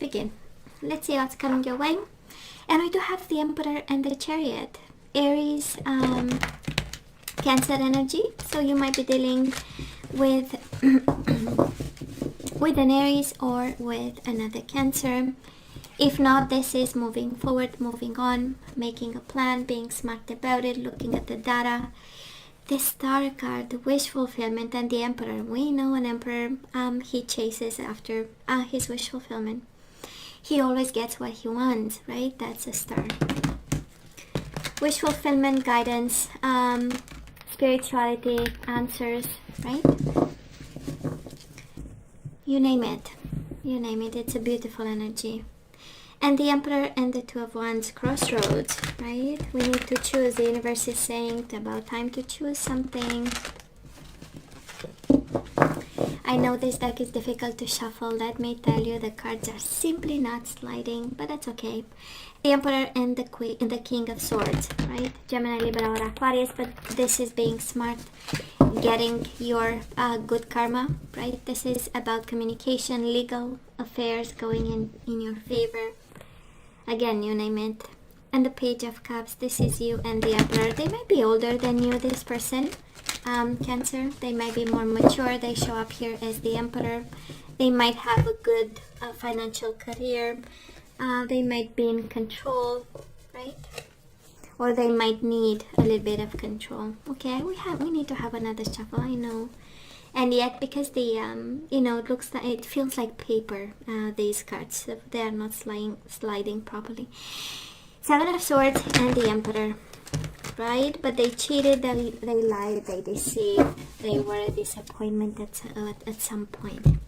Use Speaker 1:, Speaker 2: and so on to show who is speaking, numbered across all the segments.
Speaker 1: begin. Let's see what's coming your way. And we do have the Emperor and the Chariot. Aries, Cancer energy. So you might be dealing with with an Aries or with another Cancer. If not, this is moving forward, moving on, making a plan, being smart about it, looking at the data. The Star card, the wish fulfillment, and the Emperor. We know an Emperor, he chases after his wish fulfillment. He always gets what he wants, right? That's a Star. Wish fulfillment, guidance, spirituality, answers, right? You name it. You name it. It's a beautiful energy. And the Emperor and the Two of Wands, crossroads, right? We need to choose. The universe is saying it's about time to choose something. I know this deck is difficult to shuffle. Let me tell you, the cards are simply not sliding, but that's okay. The Emperor and the Queen and the King of Swords, right? Gemini, Libra, or Aquarius, but this is being smart, getting your good karma, right? This is about communication, legal affairs going in your favor. Again, you name it. And the Page of Cups, this is you and the Emperor. They might be older than you, this person, Cancer. They might be more mature. They show up here as the Emperor. They might have a good financial career. They might be in control, right? Or they might need a little bit of control. Okay, we need to have another shuffle, I know. And yet, because the it feels like paper, these cards, they are not sliding properly. Seven of Swords and the Emperor, right? But they cheated, they lied, they deceived, they were a disappointment at some point.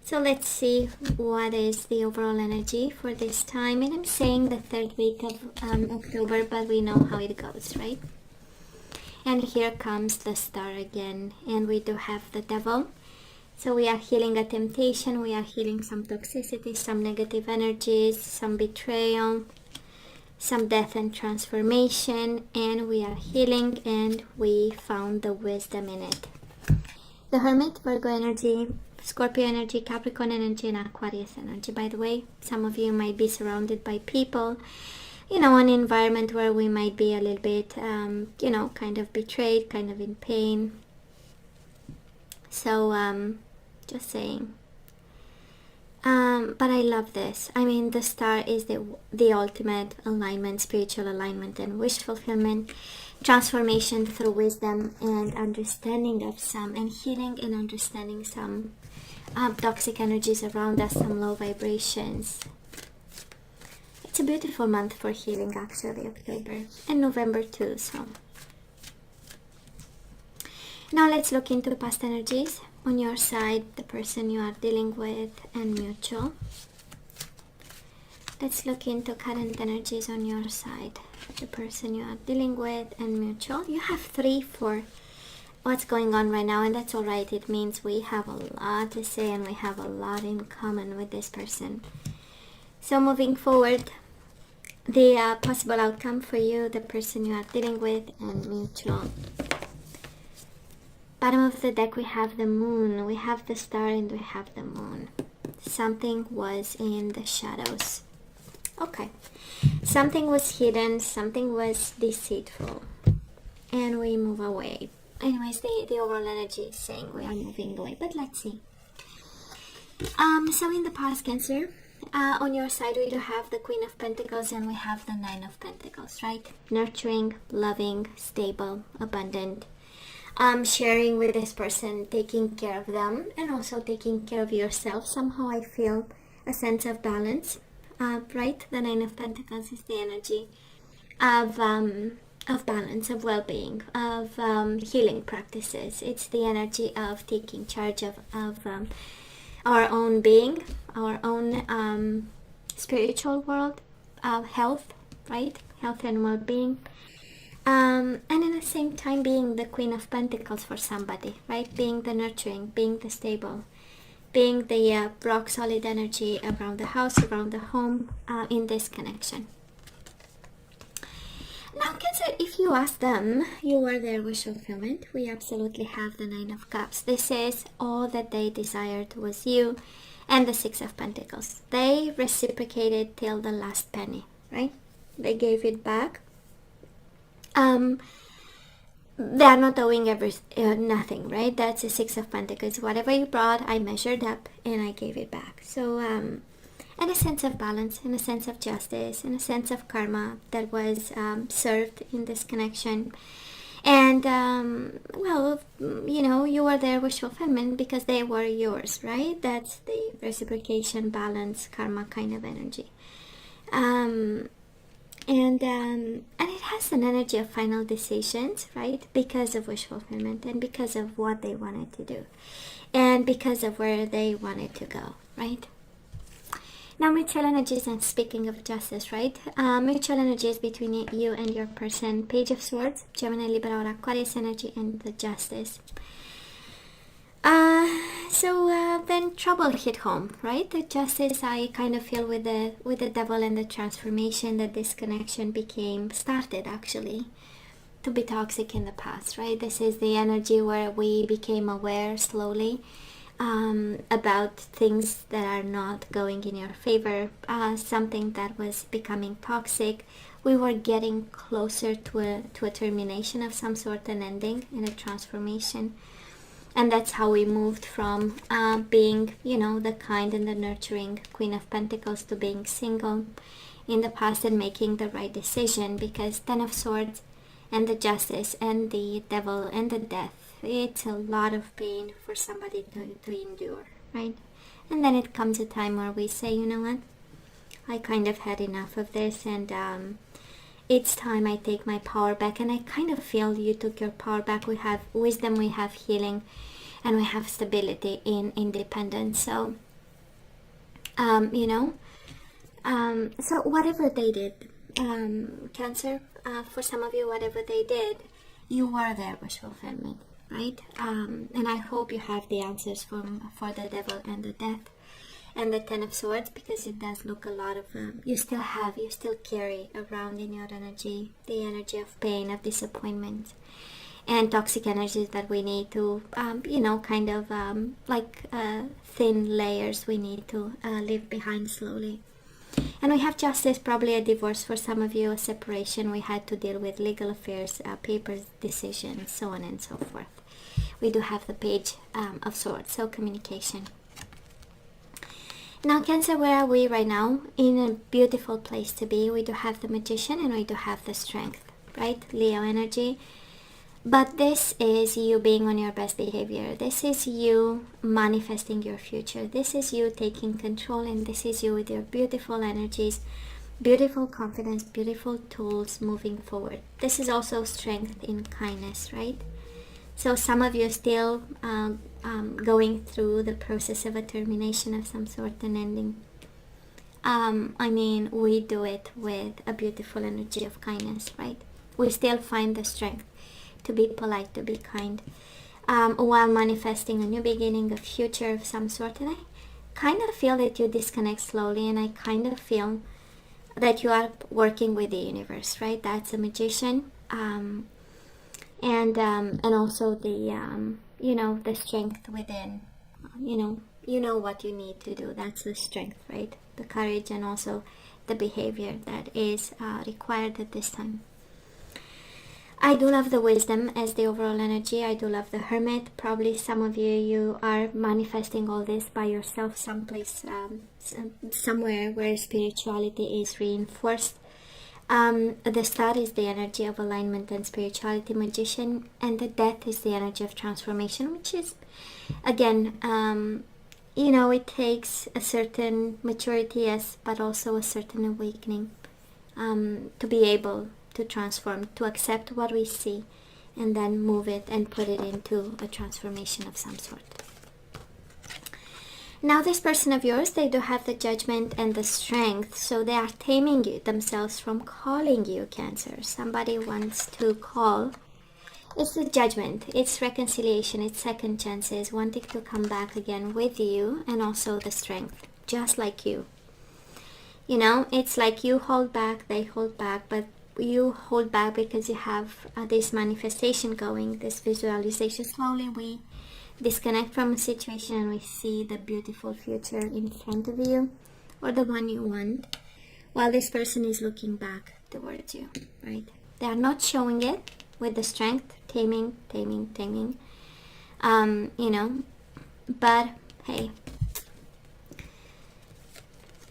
Speaker 1: So let's see what is the overall energy for this time. And I'm saying the third week of October, but we know how it goes, right? And here comes the Star again, and we do have the Devil. So we are healing a temptation, we are healing some toxicity, some negative energies, some betrayal, some death and transformation, and we are healing, and we found the wisdom in it. The Hermit, Virgo energy, Scorpio energy, Capricorn energy, and Aquarius energy. By the way, some of you might be surrounded by people, an environment where we might be a little bit, kind of betrayed, kind of in pain. So, just saying. But I love this. I mean, the Star is the ultimate alignment, spiritual alignment and wish fulfillment, transformation through wisdom and understanding of some, and healing and understanding some toxic energies around us, some low vibrations. It's a beautiful month for healing, actually, October and November too. So now let's look into past energies on your side, the person you are dealing with, and mutual. Let's look into current energies on your side, the person you are dealing with, and mutual. You have 3 for what's going on right now, and that's all right. It means we have a lot to say and we have a lot in common with this person. So moving forward, the possible outcome for you, the person you are dealing with, and mutual. Bottom of the deck, we have the Moon, we have the Star, and we have the Moon. Something was in the shadows. Okay, something was hidden, something was deceitful, and we move away. Anyways, the overall energy is saying we are moving away, but let's see. So in the past, Cancer, on your side we do have the Queen of Pentacles and we have the Nine of Pentacles, right? Nurturing, loving, stable, abundant, sharing with this person, taking care of them, and also taking care of yourself. Somehow I feel a sense of balance, right? The Nine of Pentacles is the energy of balance, of well-being, of healing practices. It's the energy of taking charge of our own being, our own spiritual world, health, right? Health and well-being. And at the same time being the Queen of Pentacles for somebody, right? Being the nurturing, being the stable, being the rock solid energy around the house, around the home, in this connection. Now, Cancer, if you ask them, you are their wish fulfillment. We absolutely have the Nine of Cups. This is all that they desired was you. and the Six of Pentacles. They reciprocated till the last penny, right? They gave it back. They are not owing nothing, right? That's the Six of Pentacles. Whatever you brought, I measured up and I gave it back. So and a sense of balance, and a sense of justice, and a sense of karma that was served in this connection. And well, you know, you were their wish fulfillment because they were yours, right? That's the reciprocation, balance, karma kind of energy. And it has an energy of final decisions, right? Because of wish fulfillment, and because of what they wanted to do, and because of where they wanted to go, right? Now, mutual energies, and speaking of justice, right? Mutual energies between you and your person. Page of Swords, Gemini, Libra, or Aquarius energy, and the Justice. So then trouble hit home, right? The Justice, I kind of feel with the Devil and the transformation that this connection started actually to be toxic in the past, right? This is the energy where we became aware slowly about things that are not going in your favor, something that was becoming toxic. We were getting closer to a termination of some sort, an ending and a transformation. And that's how we moved from being, you know, the kind and the nurturing Queen of Pentacles to being single in the past and making the right decision, because Ten of Swords and the Justice and the Devil and the Death, it's a lot of pain for somebody to endure, right? And then it comes a time where we say, you know what, I kind of had enough of this, and it's time I take my power back. And I kind of feel you took your power back. We have wisdom, we have healing, and we have stability in independence. So you know, so whatever they did, Cancer, for some of you, whatever they did, you were their wish fulfillment, right? And I hope you have the answers for the Devil and the Death and the Ten of Swords, because it does look a lot of you still carry around in your energy the energy of pain, of disappointment, and toxic energies that we need to you know, kind of like thin layers we need to leave behind slowly. And we have Justice, probably a divorce for some of you, a separation. We had to deal with legal affairs, papers, decisions, so on and so forth. We do have the Page of Swords, so communication. Now, Cancer, where are we right now? In a beautiful place to be. We do have the Magician and we do have the Strength, right? Leo energy. But this is you being on your best behavior. This is you manifesting your future. This is you taking control, and this is you with your beautiful energies, beautiful confidence, beautiful tools moving forward. This is also strength in kindness, right? So some of you are still going through the process of a termination of some sort, an ending. I mean, we do it with a beautiful energy of kindness, right? We still find the strength to be polite, to be kind, while manifesting a new beginning, a future of some sort. And I kind of feel that you disconnect slowly, and I kind of feel that you are working with the universe, right? That's a Magician, and also the you know, the strength within. You know what you need to do. That's the strength, right? The courage, and also the behavior that is required at this time. I do love the Wisdom as the overall energy. I do love the Hermit. Probably some of you are manifesting all this by yourself, someplace, somewhere where spirituality is reinforced. The Star is the energy of alignment and spirituality, Magician, and the Death is the energy of transformation, which is, again, you know, it takes a certain maturity, yes, but also a certain awakening to be able to transform, to accept what we see, and then move it and put it into a transformation of some sort. Now, this person of yours, they do have the Judgment and the Strength, so they are taming themselves from calling you, Cancer. Somebody wants to call. It's the Judgment, it's reconciliation, it's second chances, wanting to come back again with you, and also the Strength, just like you. You know, it's like you hold back, they hold back, but you hold back because you have this manifestation going, this visualization. Slowly we disconnect from a situation and we see the beautiful future in front of you, or the one you want, while this person is looking back towards you, right? They are not showing it with the strength, taming, you know, but hey,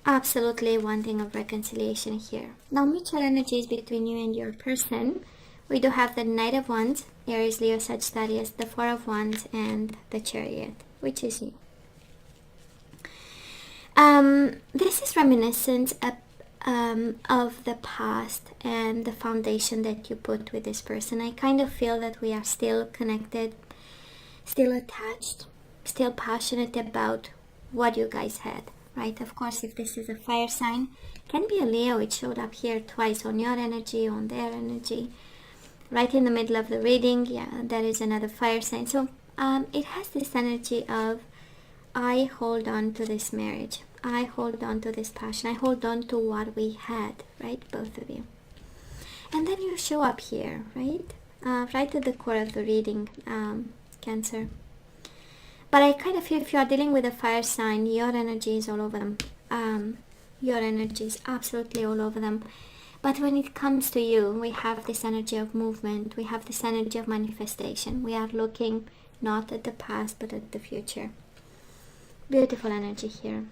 Speaker 1: absolutely wanting of reconciliation here. Now, mutual energies between you and your person. We do have the Knight of Wands, Aries, Leo, Sagittarius, the Four of Wands, and the Chariot, which is you. This is reminiscent of the past and the foundation that you put with this person. I kind of feel that we are still connected, still attached, still passionate about what you guys had, right? Of course, if this is a fire sign, can be a Leo. It showed up here twice, on your energy, on their energy. Right in the middle of the reading, yeah, that is another fire sign. So it has this energy of, I hold on to this marriage, I hold on to this passion, I hold on to what we had, right, both of you. And then you show up here, right, right at the core of the reading, Cancer. But I kind of feel if you are dealing with a fire sign, your energy is all over them. Your energy is absolutely all over them. But when it comes to you, we have this energy of movement, we have this energy of manifestation. We are looking not at the past, but at the future. Beautiful energy here.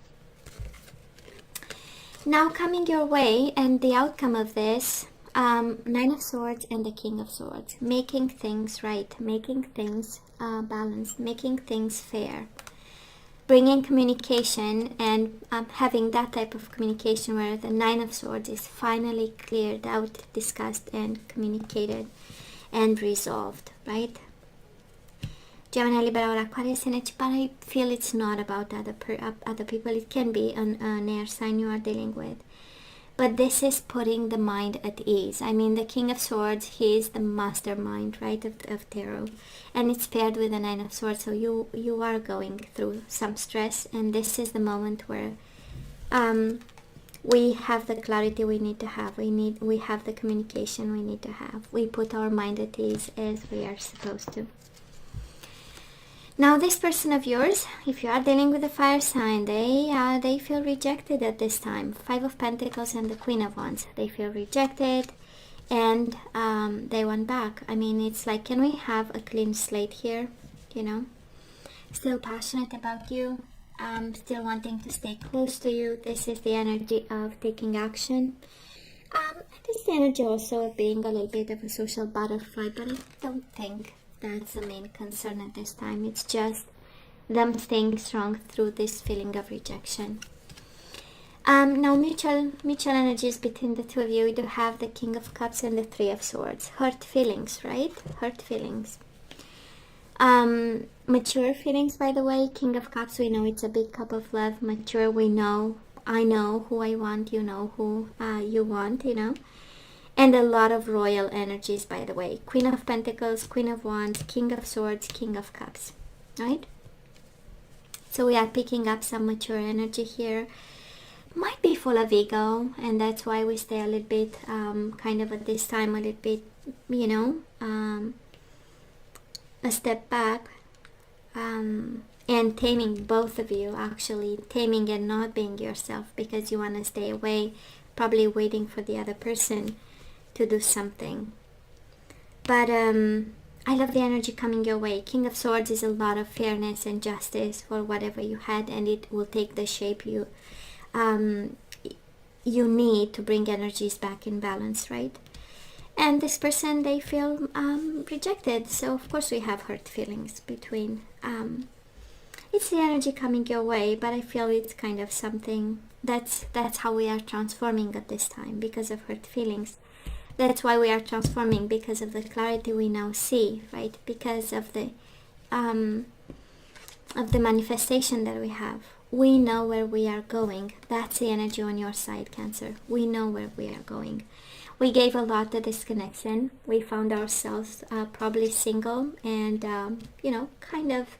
Speaker 1: Now coming your way, and the outcome of this, Nine of Swords and the King of Swords. Making things right, making things balanced, making things fair. Bringing communication and having that type of communication where the Nine of Swords is finally cleared out, discussed and communicated and resolved, right? Gemini, Libra or Aquarius energy, but I feel it's not about other people. It can be an air sign you are dealing with. But this is putting the mind at ease. I mean, the King of Swords, he is the mastermind, right, of tarot. And it's paired with the Nine of Swords, so you are going through some stress. And this is the moment where we have the clarity we need to have. We have the communication we need to have. We put our mind at ease as we are supposed to. Now, this person of yours, if you are dealing with a fire sign, they feel rejected at this time. Five of Pentacles and the Queen of Wands. They feel rejected and they want back. I mean, it's like, can we have a clean slate here? You know, still passionate about you, still wanting to stay close to you. This is the energy of taking action. This is the energy also of being a little bit of a social butterfly, but I don't think that's the main concern at this time. It's just them staying strong through this feeling of rejection. Now, mutual energies between the two of you. We do have the King of Cups and the Three of Swords. Hurt feelings, right? Hurt feelings. Mature feelings, by the way. King of Cups, we know it's a big cup of love. Mature, we know. I know who I want. You know who you want, you know. And a lot of royal energies, by the way. Queen of Pentacles, Queen of Wands, King of Swords, King of Cups, right? So we are picking up some mature energy here. Might be full of ego, and that's why we stay a little bit, kind of at this time, a little bit, you know, a step back. And taming, both of you, actually. Taming and not being yourself because you want to stay away, probably waiting for the other person to do something. But I love the energy coming your way. King of Swords is a lot of fairness and justice for whatever you had, and it will take the shape you need to bring energies back in balance, right? And this person, they feel rejected, so of course we have hurt feelings between. It's the energy coming your way, but I feel it's kind of something that's how we are transforming at this time, because of hurt feelings. That's why we are transforming, because of the clarity we now see, right? Because of the manifestation that we have. We know where we are going. That's the energy on your side, Cancer. We know where we are going. We gave a lot to this connection. We found ourselves probably single and, you know, kind of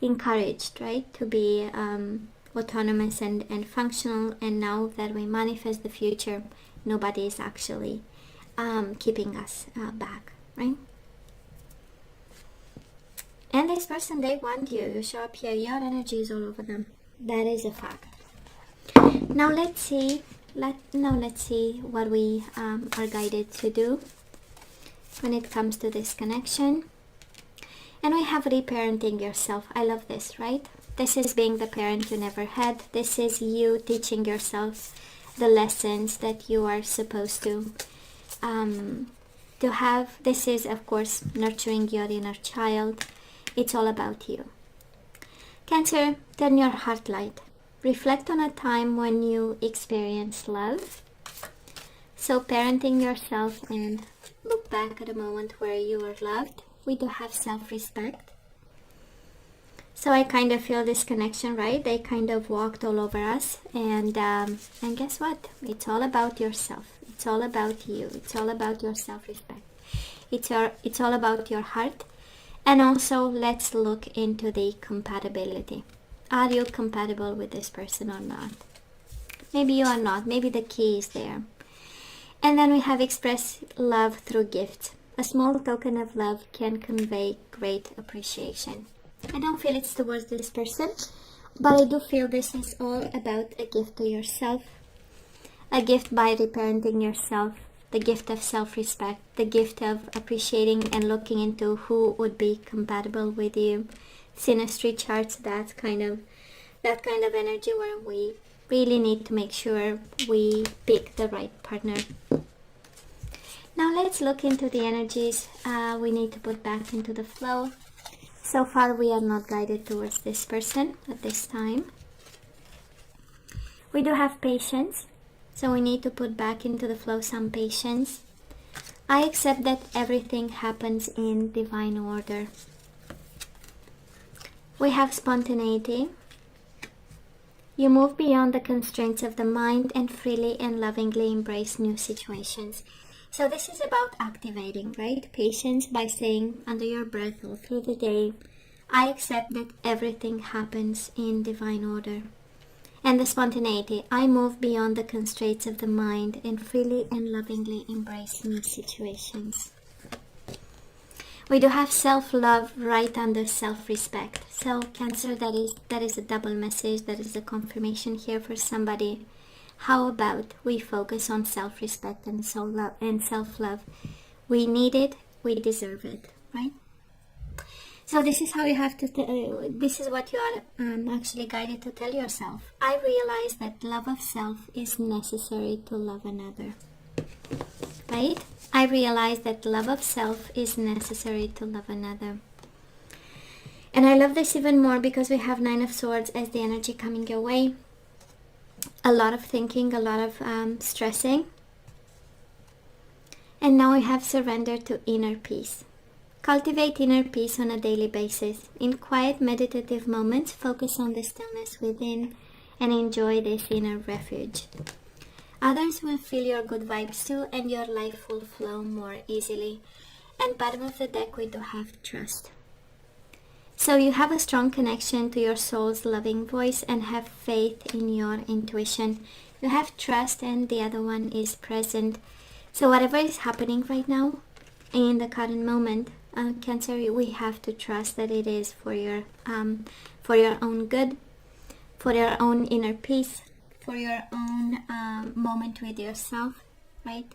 Speaker 1: encouraged, right? To be autonomous and functional. And now that we manifest the future, nobody is actually keeping us back, right? And this person, they want you. You show up here, your energy is all over them. That is a fact. Now let's see. Let's see what we are guided to do when it comes to this connection. And we have reparenting yourself. I love this, right? This is being the parent you never had. This is you teaching yourself the lessons that you are supposed to have. This is, of course, nurturing your inner child. It's all about you. Cancer, turn your heart light. Reflect on a time when you experienced love. So parenting yourself and look back at a moment where you were loved. We do have self-respect. So I kind of feel this connection, right? They kind of walked all over us. And guess what? It's all about yourself. It's all about you. It's all about your self-respect. It's all about your heart. And also, let's look into the compatibility. Are you compatible with this person or not? Maybe you are not. Maybe the key is there. And then we have express love through gifts. A small token of love can convey great appreciation. I don't feel it's towards this person, but I do feel this is all about a gift to yourself. A gift by reparenting yourself. The gift of self-respect. The gift of appreciating and looking into who would be compatible with you. Synastry charts, that kind of energy where we really need to make sure we pick the right partner. Now let's look into the energies we need to put back into the flow. So far we are not guided towards this person at this time. We do have patience, so we need to put back into the flow some patience. I accept that everything happens in divine order. We have spontaneity. You move beyond the constraints of the mind and freely and lovingly embrace new situations. So this is about activating, right? Patience by saying under your breath all through the day, I accept that everything happens in divine order. And the spontaneity, I move beyond the constraints of the mind and freely and lovingly embrace new situations. We do have self-love right under self-respect. So Cancer, that is a double message. That is a confirmation here for somebody. How about we focus on self-respect and self-love? We need it. We deserve it, right? So this is how you have to. This is what you are actually guided to tell yourself. I realize that love of self is necessary to love another, right? I realize that love of self is necessary to love another. And I love this even more because we have Nine of Swords as the energy coming your way. A lot of thinking, a lot of stressing. And now we have surrender to inner peace. Cultivate inner peace on a daily basis. In quiet meditative moments, focus on the stillness within and enjoy this inner refuge. Others will feel your good vibes too, and your life will flow more easily. And bottom of the deck, we do have trust. So you have a strong connection to your soul's loving voice and have faith in your intuition. You have trust, and the other one is present. So whatever is happening right now, in the current moment, Cancer, we have to trust that it is for your own good, for your own inner peace, for your own moment with yourself, right?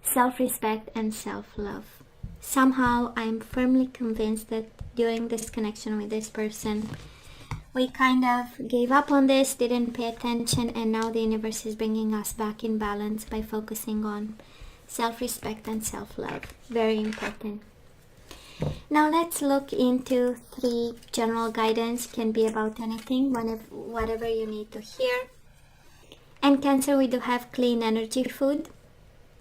Speaker 1: Self-respect and self-love. Somehow I'm firmly convinced that during this connection with this person, we kind of gave up on this, didn't pay attention, and now the universe is bringing us back in balance by focusing on self-respect and self-love. Very important. Now let's look into 3 general guidance. Can be about anything, whatever you need to hear. And Cancer, we do have clean energy food.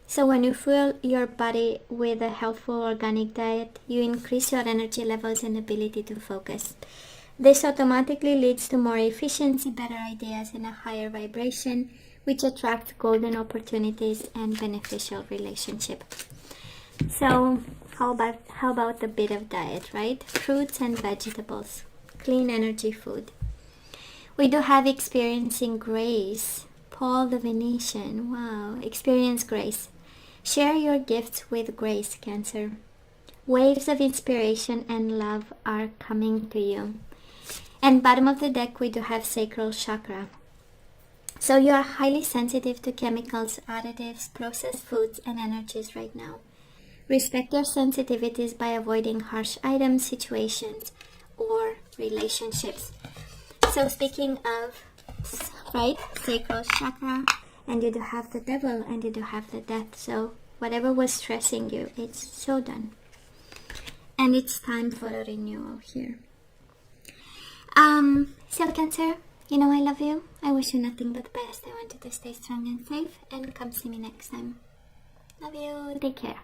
Speaker 1: So when you fuel your body with a healthful organic diet, you increase your energy levels and ability to focus. This automatically leads to more efficiency, better ideas, and a higher vibration, which attracts golden opportunities and beneficial relationship. So how about a bit of diet, right? Fruits and vegetables, clean energy food. We do have experiencing grace. Paul the Venetian, wow, experience grace. Share your gifts with grace, Cancer. Waves of inspiration and love are coming to you. And bottom of the deck, we do have sacral chakra. So you are highly sensitive to chemicals, additives, processed foods, and energies right now. Respect your sensitivities by avoiding harsh items, situations, or relationships. So speaking of, right, sacral chakra, and you do have the devil, and you do have the death. So whatever was stressing you, it's so done. And it's time for a renewal here. So Cancer, you know I love you. I wish you nothing but the best. I want you to stay strong and safe, and come see me next time. Love you. Take care.